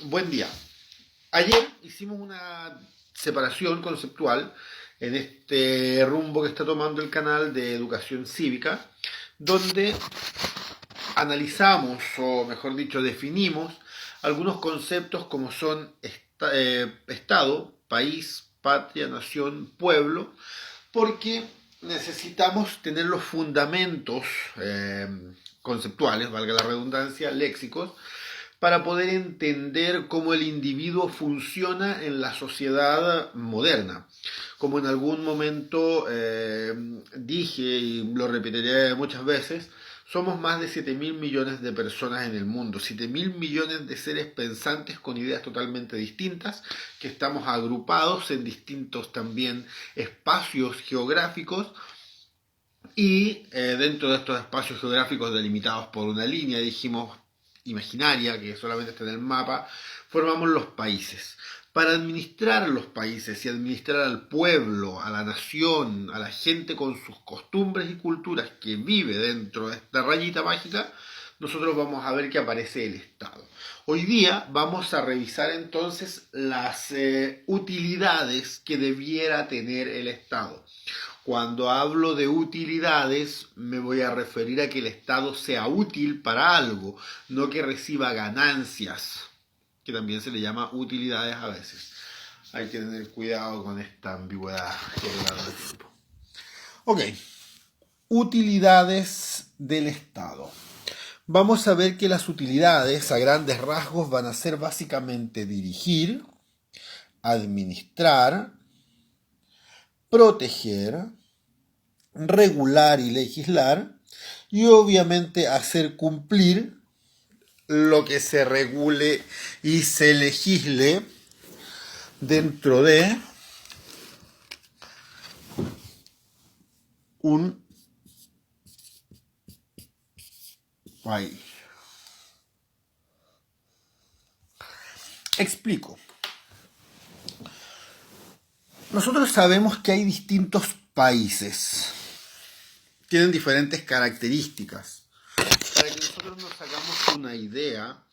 Buen día. Ayer hicimos una separación conceptual en este rumbo que está tomando el canal de educación cívica, donde analizamos, o mejor dicho, definimos algunos conceptos como son Estado, país, patria, nación, pueblo, porque necesitamos tener los fundamentos conceptuales, valga la redundancia, léxicos, para poder entender cómo el individuo funciona en la sociedad moderna. Como en algún momento dije y lo repetiré muchas veces, somos más de 7.000 millones de personas en el mundo, 7.000 millones de seres pensantes con ideas totalmente distintas, que estamos agrupados en distintos también espacios geográficos y dentro de estos espacios geográficos delimitados por una línea, dijimos, imaginaria, que solamente está en el mapa, formamos los países. Para administrar los países y administrar al pueblo, a la nación, a la gente con sus costumbres y culturas que vive dentro de esta rayita mágica, nosotros vamos a ver que aparece el Estado. Hoy día vamos a revisar entonces las utilidades que debiera tener el Estado. Cuando hablo de utilidades, me voy a referir a que el Estado sea útil para algo, no que reciba ganancias, que también se le llama utilidades a veces. Hay que tener cuidado con esta ambigüedad que a lo largo del tiempo. Ok, utilidades del Estado. Vamos a ver que las utilidades a grandes rasgos van a ser básicamente dirigir, administrar, proteger, regular y legislar, y obviamente hacer cumplir lo que se regule y se legisle dentro de un país. Explico. Nosotros sabemos que hay distintos países. Tienen diferentes características. Para que nosotros nos hagamos una idea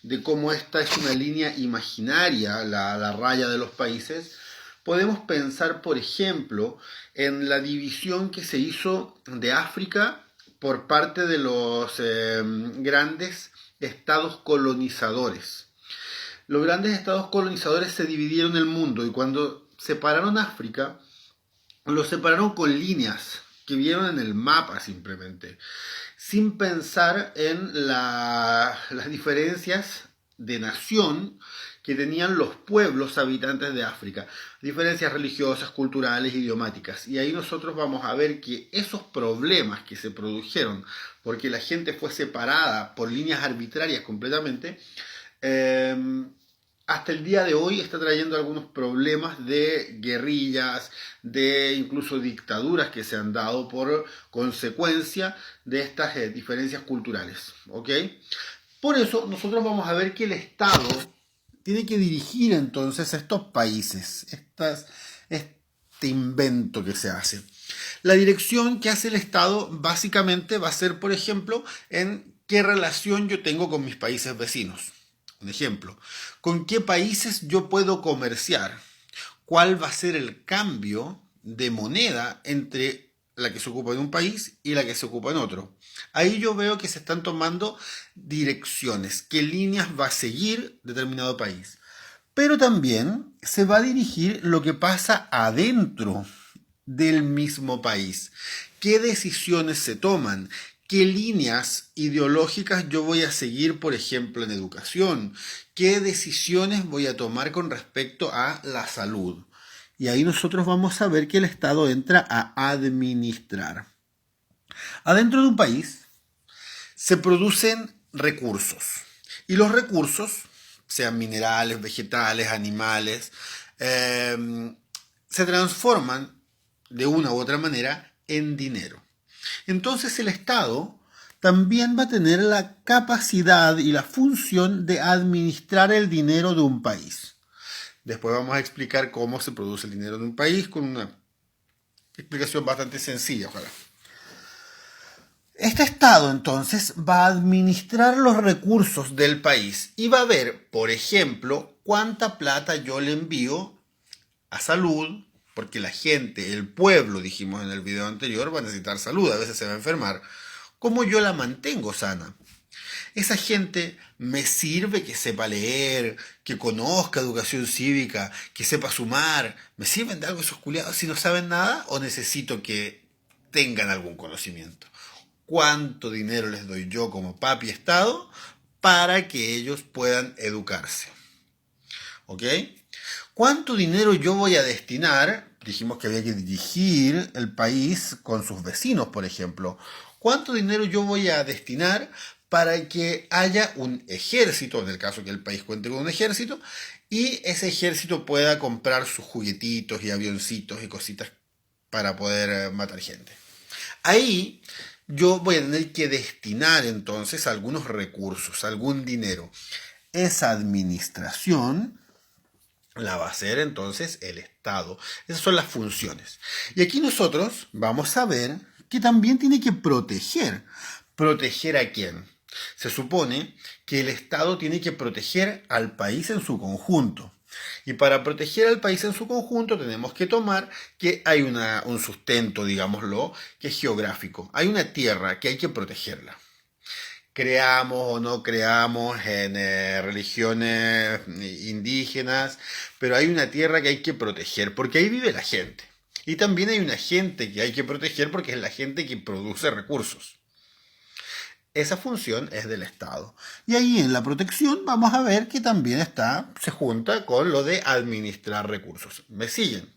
de cómo esta es una línea imaginaria, la raya de los países, podemos pensar, por ejemplo, en la división que se hizo de África por parte de los grandes estados colonizadores. Los grandes estados colonizadores se dividieron el mundo y cuando separaron África, lo separaron con líneas que vieron en el mapa simplemente, sin pensar en las diferencias de nación que tenían los pueblos habitantes de África, diferencias religiosas, culturales, idiomáticas. Y ahí nosotros vamos a ver que esos problemas que se produjeron porque la gente fue separada por líneas arbitrarias completamente, hasta el día de hoy está trayendo algunos problemas de guerrillas, de incluso dictaduras que se han dado por consecuencia de estas diferencias culturales. ¿Ok? Por eso nosotros vamos a ver que el Estado tiene que dirigir entonces a estos países, este invento que se hace. La dirección que hace el Estado básicamente va a ser, por ejemplo, en qué relación yo tengo con mis países vecinos. Un ejemplo, ¿con qué países yo puedo comerciar? ¿Cuál va a ser el cambio de moneda entre la que se ocupa en un país y la que se ocupa en otro? Ahí yo veo que se están tomando direcciones, qué líneas va a seguir determinado país. Pero también se va a dirigir lo que pasa adentro del mismo país. ¿Qué decisiones se toman? ¿Qué líneas ideológicas yo voy a seguir, por ejemplo, en educación? ¿Qué decisiones voy a tomar con respecto a la salud? Y ahí nosotros vamos a ver que el Estado entra a administrar. Adentro de un país se producen recursos. Y los recursos, sean minerales, vegetales, animales, se transforman de una u otra manera en dinero. Entonces el Estado también va a tener la capacidad y la función de administrar el dinero de un país. Después vamos a explicar cómo se produce el dinero de un país con una explicación bastante sencilla, ojalá. Este Estado entonces va a administrar los recursos del país y va a ver, por ejemplo, cuánta plata yo le envío a salud, porque la gente, el pueblo, dijimos en el video anterior, va a necesitar salud, a veces se va a enfermar. ¿Cómo yo la mantengo sana? Esa gente me sirve que sepa leer, que conozca educación cívica, que sepa sumar. ¿Me sirven de algo esos culiados si no saben nada o necesito que tengan algún conocimiento? ¿Cuánto dinero les doy yo como papi Estado para que ellos puedan educarse? ¿Ok? ¿Cuánto dinero yo voy a destinar? Dijimos que había que dirigir el país con sus vecinos, por ejemplo. ¿Cuánto dinero yo voy a destinar para que haya un ejército, en el caso que el país cuente con un ejército, y ese ejército pueda comprar sus juguetitos y avioncitos y cositas para poder matar gente? Ahí yo voy a tener que destinar entonces algunos recursos, algún dinero. Esa administración la va a hacer entonces el Estado. Esas son las funciones. Y aquí nosotros vamos a ver que también tiene que proteger. ¿Proteger a quién? Se supone que el Estado tiene que proteger al país en su conjunto. Y para proteger al país en su conjunto tenemos que tomar que hay un sustento, digámoslo, que es geográfico. Hay una tierra que hay que protegerla. Creamos o no creamos en religiones indígenas, pero hay una tierra que hay que proteger, porque ahí vive la gente. Y también hay una gente que hay que proteger porque es la gente que produce recursos. Esa función es del Estado. Y ahí en la protección vamos a ver que también se junta con lo de administrar recursos. ¿Me siguen?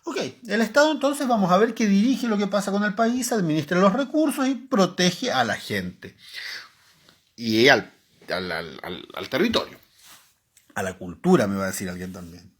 Ok, el Estado entonces vamos a ver que dirige lo que pasa con el país, administra los recursos y protege a la gente. Y al territorio. A la cultura, me va a decir alguien también.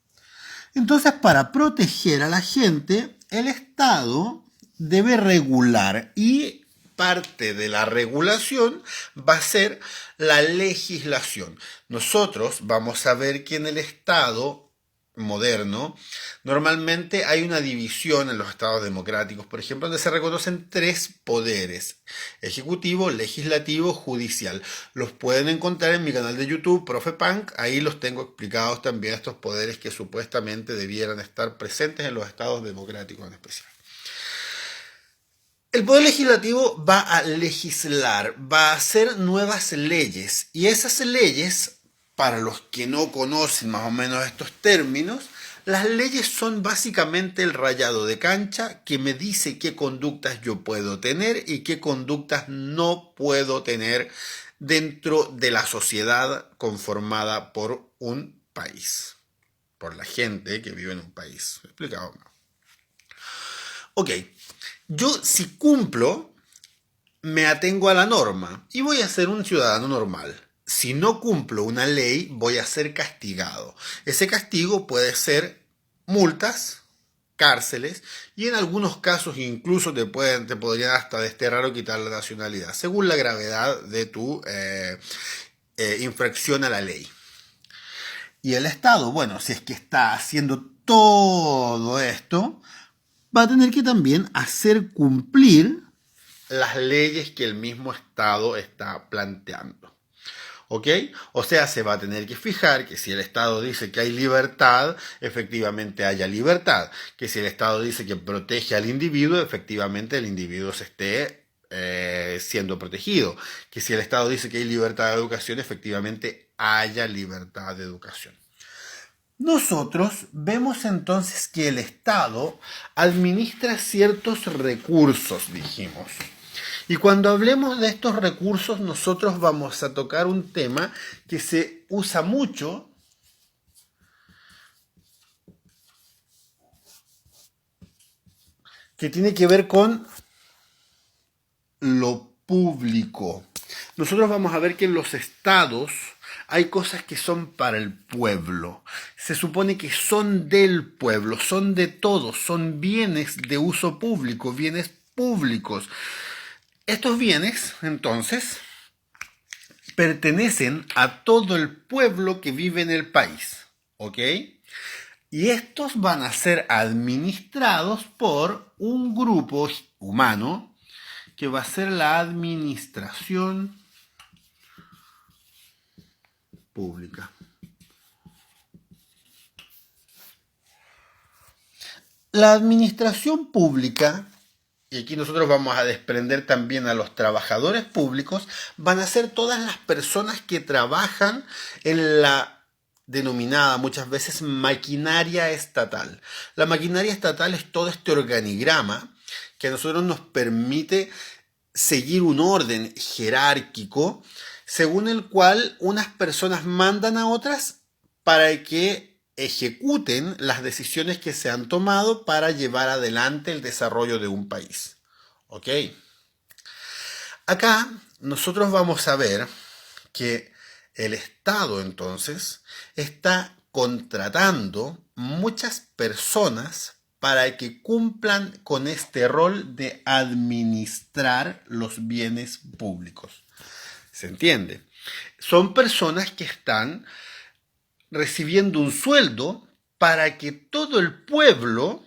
Entonces, para proteger a la gente, el Estado debe regular y parte de la regulación va a ser la legislación. Nosotros vamos a ver que en el Estado moderno, normalmente hay una división en los estados democráticos, por ejemplo, donde se reconocen 3 poderes: ejecutivo, legislativo, judicial. Los pueden encontrar en mi canal de YouTube, Profe Punk. Ahí los tengo explicados también, estos poderes que supuestamente debieran estar presentes en los estados democráticos en especial. El poder legislativo va a legislar, va a hacer nuevas leyes, y esas leyes, para los que no conocen más o menos estos términos, las leyes son básicamente el rayado de cancha que me dice qué conductas yo puedo tener y qué conductas no puedo tener dentro de la sociedad conformada por un país, por la gente que vive en un país. ¿Me he explicado? Ok, yo si cumplo, me atengo a la norma y voy a ser un ciudadano normal. Si no cumplo una ley, voy a ser castigado. Ese castigo puede ser multas, cárceles y en algunos casos incluso te podrían hasta desterrar o quitar la nacionalidad, según la gravedad de tu infracción a la ley. Y el Estado, bueno, si es que está haciendo todo esto, va a tener que también hacer cumplir las leyes que el mismo Estado está planteando. ¿Ok? O sea, se va a tener que fijar que si el Estado dice que hay libertad, efectivamente haya libertad. Que si el Estado dice que protege al individuo, efectivamente el individuo se esté siendo protegido. Que si el Estado dice que hay libertad de educación, efectivamente haya libertad de educación. Nosotros vemos entonces que el Estado administra ciertos recursos, dijimos. Y cuando hablemos de estos recursos, nosotros vamos a tocar un tema que se usa mucho, que tiene que ver con lo público. Nosotros vamos a ver que en los estados hay cosas que son para el pueblo. Se supone que son del pueblo, son de todos, son bienes de uso público, bienes públicos. Estos bienes, entonces, pertenecen a todo el pueblo que vive en el país, ¿ok? Y estos van a ser administrados por un grupo humano que va a ser la administración pública. La administración pública, y aquí nosotros vamos a desprender también a los trabajadores públicos, van a ser todas las personas que trabajan en la denominada muchas veces maquinaria estatal. La maquinaria estatal es todo este organigrama que a nosotros nos permite seguir un orden jerárquico según el cual unas personas mandan a otras para que ejecuten las decisiones que se han tomado para llevar adelante el desarrollo de un país. ¿Ok? Acá nosotros vamos a ver que el Estado entonces está contratando muchas personas para que cumplan con este rol de administrar los bienes públicos. ¿Se entiende? Son personas que están recibiendo un sueldo para que todo el pueblo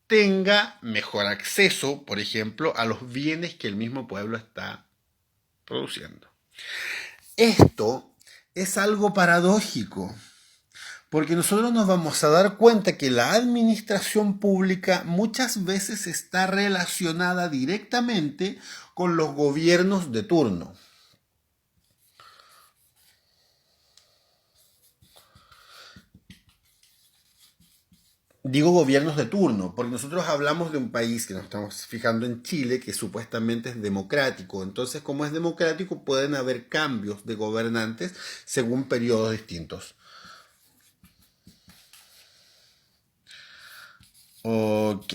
tenga mejor acceso, por ejemplo, a los bienes que el mismo pueblo está produciendo. Esto es algo paradójico, porque nosotros nos vamos a dar cuenta que la administración pública muchas veces está relacionada directamente con los gobiernos de turno. Digo gobiernos de turno, porque nosotros hablamos de un país que nos estamos fijando en Chile, que supuestamente es democrático. Entonces, como es democrático, pueden haber cambios de gobernantes según periodos distintos. Ok.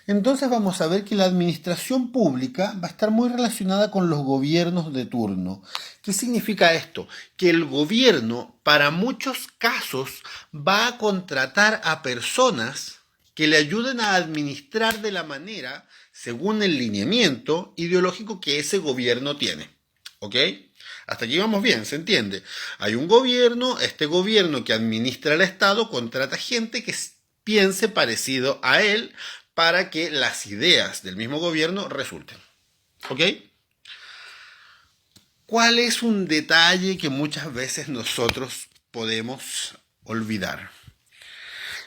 Entonces vamos a ver que la administración pública va a estar muy relacionada con los gobiernos de turno. ¿Qué significa esto? Que el gobierno, para muchos casos, va a contratar a personas que le ayuden a administrar de la manera según el lineamiento ideológico que ese gobierno tiene. ¿Ok? Hasta aquí vamos bien, ¿se entiende? Hay un gobierno, este gobierno que administra el Estado contrata gente que piense parecido a él para que las ideas del mismo gobierno resulten. ¿Ok? ¿Cuál es un detalle que muchas veces nosotros podemos olvidar?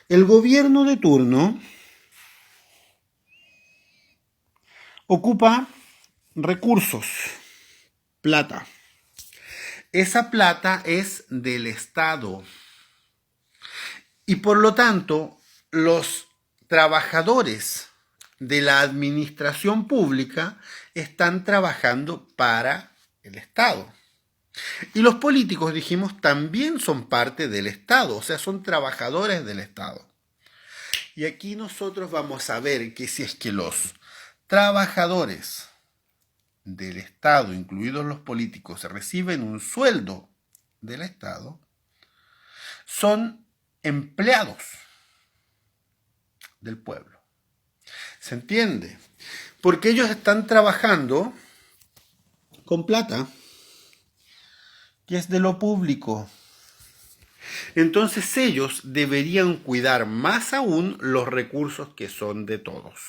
El gobierno de turno ocupa recursos, plata. Esa plata es del Estado. Y por lo tanto, los trabajadores de la administración pública están trabajando para el Estado. Y los políticos, dijimos, también son parte del Estado, o sea, son trabajadores del Estado. Y aquí nosotros vamos a ver que si es que los trabajadores del Estado, incluidos los políticos, reciben un sueldo del Estado, son empleados del pueblo. ¿Se entiende? Porque ellos están trabajando con plata que es de lo público. Entonces ellos deberían cuidar más aún los recursos que son de todos.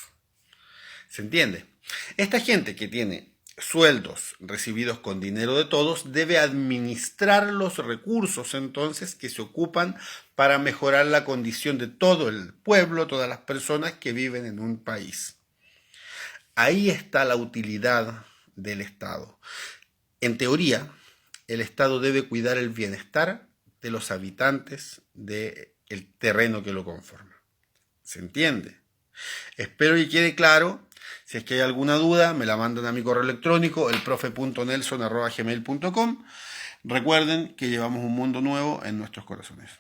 ¿Se entiende? Esta gente que tiene sueldos recibidos con dinero de todos debe administrar los recursos entonces que se ocupan para mejorar la condición de todo el pueblo, todas las personas que viven en un país. Ahí está la utilidad del Estado. En teoría, el Estado debe cuidar el bienestar de los habitantes del terreno que lo conforma. ¿Se entiende? Espero que quede claro. Si es que hay alguna duda, me la mandan a mi correo electrónico, elprofe.nelson@gmail.com. Recuerden que llevamos un mundo nuevo en nuestros corazones.